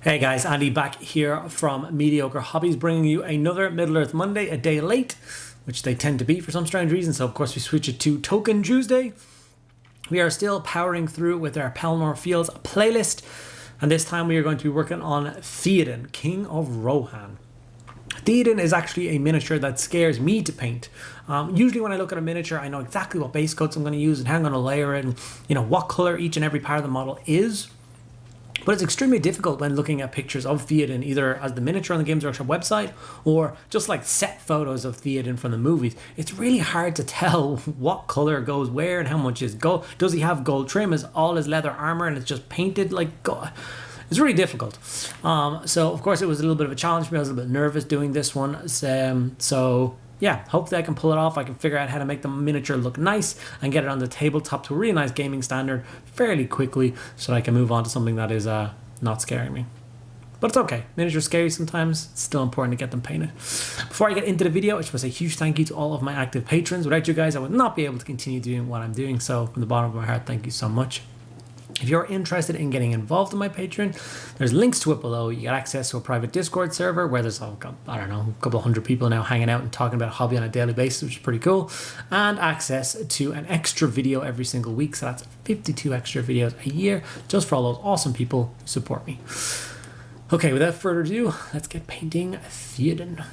Hey guys, Andy back here from Mediocre Hobbies, bringing you another Middle-earth Monday, a day late, which they tend to be for some strange reason. So of course we switch it to Tolkien Tuesday. We are still powering through with our Pelennor Fields playlist, and this time we are going to be working on Theoden, King of Rohan. Theoden is actually a miniature that scares me to paint. Usually when I look at a miniature, I know exactly what base coats I'm going to use and how I'm going to layer it and what color each and every part of the model is. But it's extremely difficult when looking at pictures of Theoden, either as the miniature on the Games Workshop website or just like set photos of Theoden from the movies. It's really hard to tell what color goes where and how much is gold. Does he have gold trim? Is all his leather armor and it's just painted like gold? It's really difficult. So of course it was a little bit of a challenge for me. I was a little bit nervous doing this one. So yeah, hopefully I can pull it off. I can figure out how to make the miniature look nice and get it on the tabletop to a really nice gaming standard fairly quickly so that I can move on to something that is not scaring me. But it's okay. Miniatures scary sometimes. It's still important to get them painted. Before I get into the video, I just want to say a huge thank you to all of my active patrons. Without you guys, I would not be able to continue doing what I'm doing. So from the bottom of my heart, thank you so much. If you're interested in getting involved in my Patreon, there's links to it below. You get access to a private Discord server where there's, I don't know, a couple of hundred people now hanging out and talking about hobby on a daily basis, which is pretty cool. And access to an extra video every single week. So that's 52 extra videos a year just for all those awesome people who support me. Okay, without further ado, let's get painting Theoden.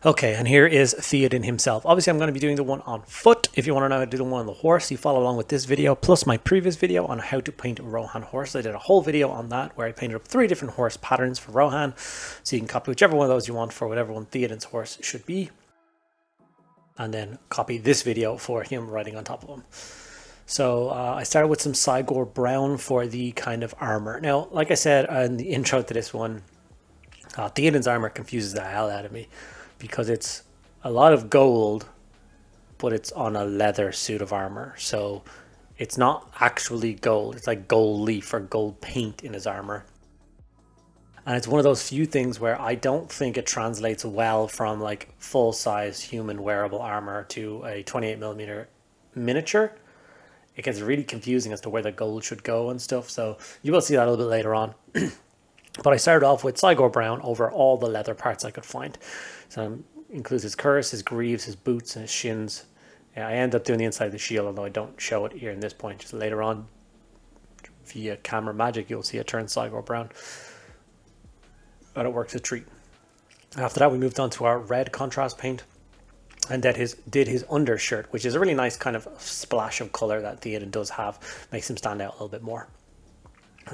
Okay, and here is Theoden himself. Obviously, I'm going to be doing the one on foot. If you want to know how to do the one on the horse, you follow along with this video, plus my previous video on how to paint Rohan horse. I did a whole video on that where I painted up 3 different horse patterns for Rohan. So you can copy whichever one of those you want for whatever one Theoden's horse should be. And then copy this video for him riding on top of him. So I started with some Sigor brown for the kind of armor. Now, like I said in the intro to this one, Theoden's armor confuses the hell out of me, because it's a lot of gold, but it's on a leather suit of armor. So it's not actually gold. It's like gold leaf or gold paint in his armor. And it's one of those few things where I don't think it translates well from like full-size human wearable armor to a 28mm miniature. It gets really confusing as to where the gold should go and stuff. So you will see that a little bit later on. But I started off with Sigor brown over all the leather parts I could find. So it includes his cuirass, his greaves, his boots, and his shins. I end up doing the inside of the shield, although I don't show it here in this point. Just later on, via camera magic, you'll see it turn Sigor brown. But it works a treat. After that, we moved on to our red contrast paint. And did his undershirt, which is a really nice kind of splash of color that Theoden does have. Makes him stand out a little bit more.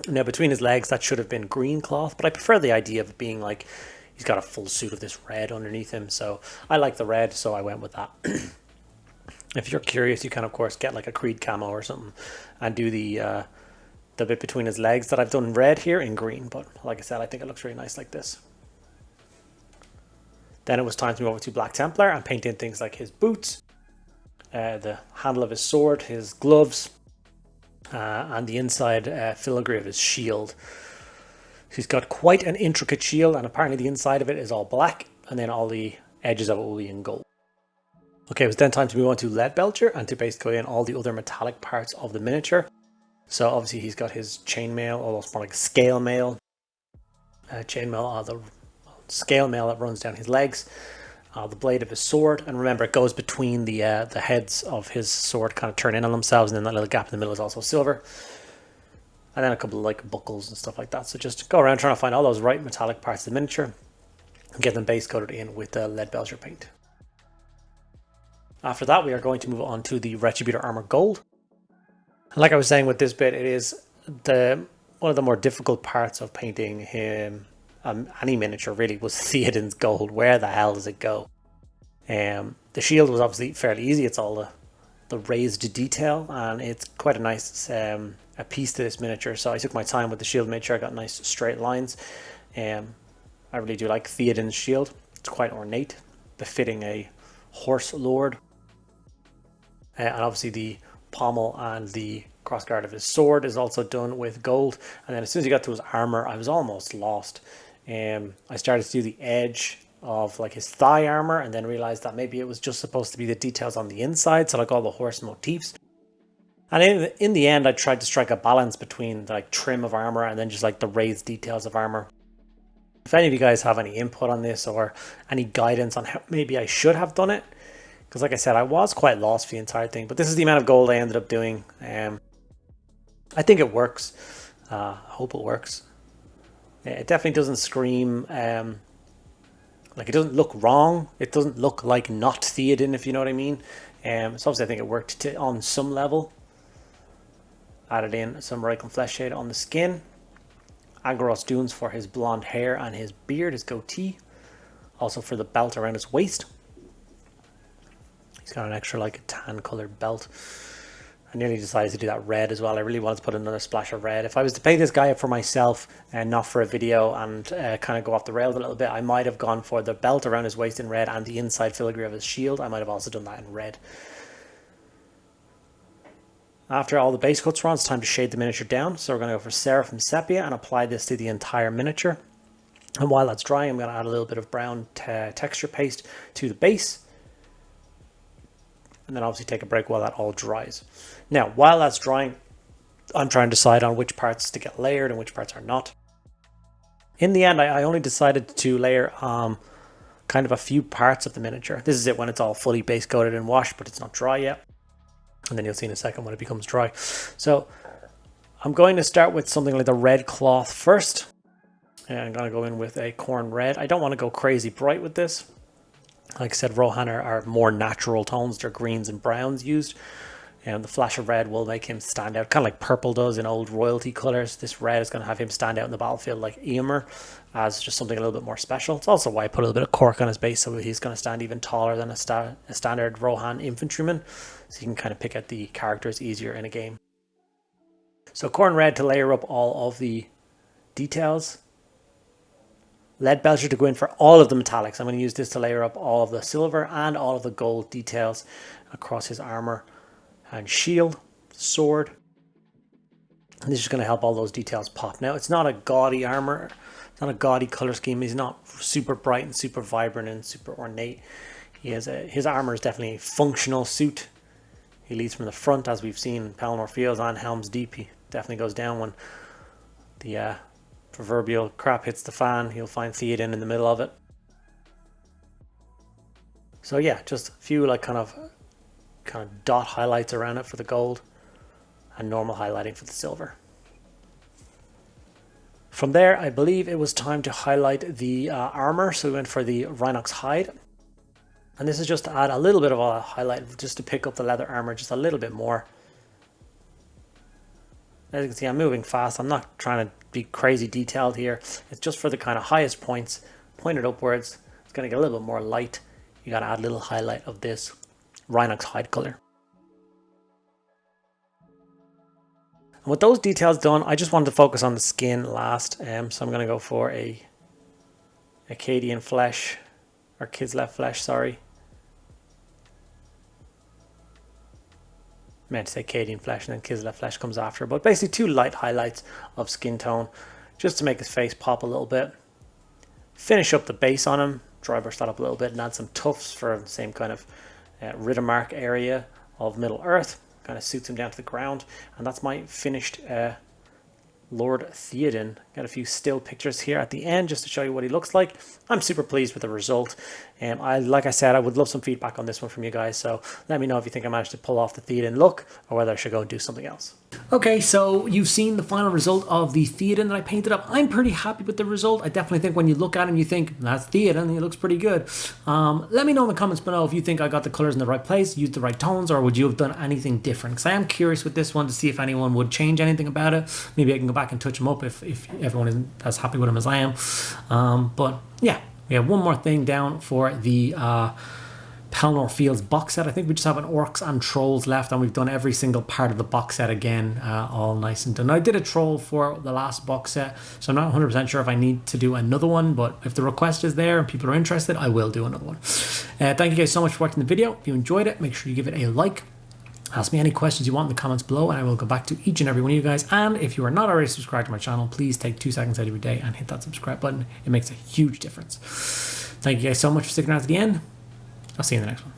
Now, between his legs, that should have been green cloth, but I prefer the idea of it being like he's got a full suit of this red underneath him. So I like the red, so I went with that. If you're curious, you can, of course, get like a Creed camo or something and do the bit between his legs that I've done red here in green. But like I said, I think it looks really nice like this. Then it was time to move over to Black Templar and paint in things like his boots, the handle of his sword, his gloves, and the inside filigree of his shield. He's got quite an intricate shield, and apparently the inside of it is all black, and then all the edges of it will be in gold. Okay, it was then time to move on to Lead Belcher and to basically in all the other metallic parts of the miniature. So obviously he's got his chainmail, almost more like scale mail. Chainmail, the scale mail that runs down his legs, the blade of his sword, and remember it goes between the heads of his sword, kind of turn in on themselves, and then that little gap in the middle is also silver, and then a couple of like buckles and stuff like that. So just go around trying to find all those right metallic parts of the miniature and get them base coated in with the Lead Belcher paint. After that, we are going to move on to the Retributor Armor Gold. And like I was saying with this bit, it is one of the more difficult parts of painting him. Any miniature really was Theoden's gold. Where the hell does it go? The shield was obviously fairly easy. It's all the raised detail, and it's quite a nice a piece to this miniature. So I took my time with the shield, made sure I got nice straight lines. I really do like Theoden's shield. It's quite ornate, befitting a horse lord. And obviously the pommel and the crossguard of his sword is also done with gold. And then as soon as he got to his armor, I was almost lost. I started to do the edge of like his thigh armor, and then realized that maybe it was just supposed to be the details on the inside, so like all the horse motifs. And in the end, I tried to strike a balance between the like trim of armor and then just like the raised details of armor. If any of you guys have any input on this or any guidance on how maybe I should have done it, because like I said, I was quite lost for the entire thing, but this is the amount of gold I ended up doing. I think it works. I hope it works. It definitely doesn't scream, like it doesn't look wrong. It doesn't look like not Theoden, if you know what I mean. So obviously I think it worked on some level. Added in some Reikland flesh shade on the skin. Agorros Dunes for his blonde hair and his beard, his goatee. Also for the belt around his waist. He's got an extra like tan colored belt. I nearly decided to do that red as well. I really wanted to put another splash of red. If I was to paint this guy up for myself and not for a video and kind of go off the rails a little bit, I might have gone for the belt around his waist in red and the inside filigree of his shield. I might have also done that in red. After all the base coats are on, it's time to shade the miniature down. So we're going to go for Seraphim Sepia and apply this to the entire miniature. And while that's drying, I'm going to add a little bit of brown texture paste to the base. And then obviously take a break while that all dries. Now, while that's drying, I'm trying to decide on which parts to get layered and which parts are not. In the end, I only decided to layer kind of a few parts of the miniature. This is it when it's all fully base coated and washed, but it's not dry yet. And then you'll see in a second when it becomes dry. So I'm going to start with something like the red cloth first. And I'm going to go in with a corn red. I don't want to go crazy bright with this. Like I said, Rohan are more natural tones. They're greens and browns used. And the flash of red will make him stand out, kind of like purple does in old royalty colors. This red is going to have him stand out in the battlefield like Eomer as just something a little bit more special. It's also why I put a little bit of cork on his base, so he's going to stand even taller than a standard Rohan infantryman. So you can kind of pick out the characters easier in a game. So corn red to layer up all of the details. Lead Belcher to go in for all of the metallics. I'm going to use this to layer up all of the silver and all of the gold details across his armor and shield, sword. And this is going to help all those details pop. Now, it's not a gaudy armor. It's not a gaudy color scheme. He's not super bright and super vibrant and super ornate. His armor is definitely a functional suit. He leads from the front, as we've seen Pelennor Fields on Helm's Deep. He definitely goes down when the proverbial crap hits the fan. You'll find Theoden in the middle of it. So yeah, just a few like kind of dot highlights around it for the gold and normal highlighting for the silver. From there, I believe it was time to highlight the armor. So we went for the Rhinox hide. And this is just to add a little bit of a highlight, just to pick up the leather armor just a little bit more. As you can see, I'm moving fast. I'm not trying to be crazy detailed here. It's just for the kind of highest points, pointed upwards. It's going to get a little bit more light. You got to add a little highlight of this Rhinox hide color. And with those details done, I just wanted to focus on the skin last. So I'm going to go for a Acadian flesh, or Kislev flesh, sorry. Meant to say Acadian flesh and then Kislev flesh comes after. But basically 2 light highlights of skin tone just to make his face pop a little bit. Finish up the base on him, dry brush that up a little bit and add some tufts for the same kind of Riddermark area of Middle Earth. Kind of suits him down to the ground. And that's my finished Lord Theoden. Got a few still pictures here at the end just to show you what he looks like. I'm super pleased with the result. Like I said, I would love some feedback on this one from you guys. So let me know if you think I managed to pull off the Theoden look or whether I should go and do something else. Okay, so you've seen the final result of the Theoden that I painted up. I'm pretty happy with the result. I definitely think when you look at him, you think, that's Theoden, he looks pretty good. Let me know in the comments below if you think I got the colors in the right place, used the right tones, or would you have done anything different? Because I am curious with this one to see if anyone would change anything about it. Maybe I can go back and touch them up if everyone isn't as happy with him as I am. But yeah, we have one more thing down for the Pelennor Fields box set. I think we just have an Orcs and Trolls left, and we've done every single part of the box set again, all nice and done. Now, I did a Troll for the last box set, so I'm not 100% sure if I need to do another one, but if the request is there and people are interested, I will do another one. Thank you guys so much for watching the video. If you enjoyed it, make sure you give it a like. Ask me any questions you want in the comments below, and I will go back to each and every one of you guys. And if you are not already subscribed to my channel, please take 2 seconds out of your day and hit that subscribe button. It makes a huge difference. Thank you guys so much for sticking around to the end. I'll see you in the next one.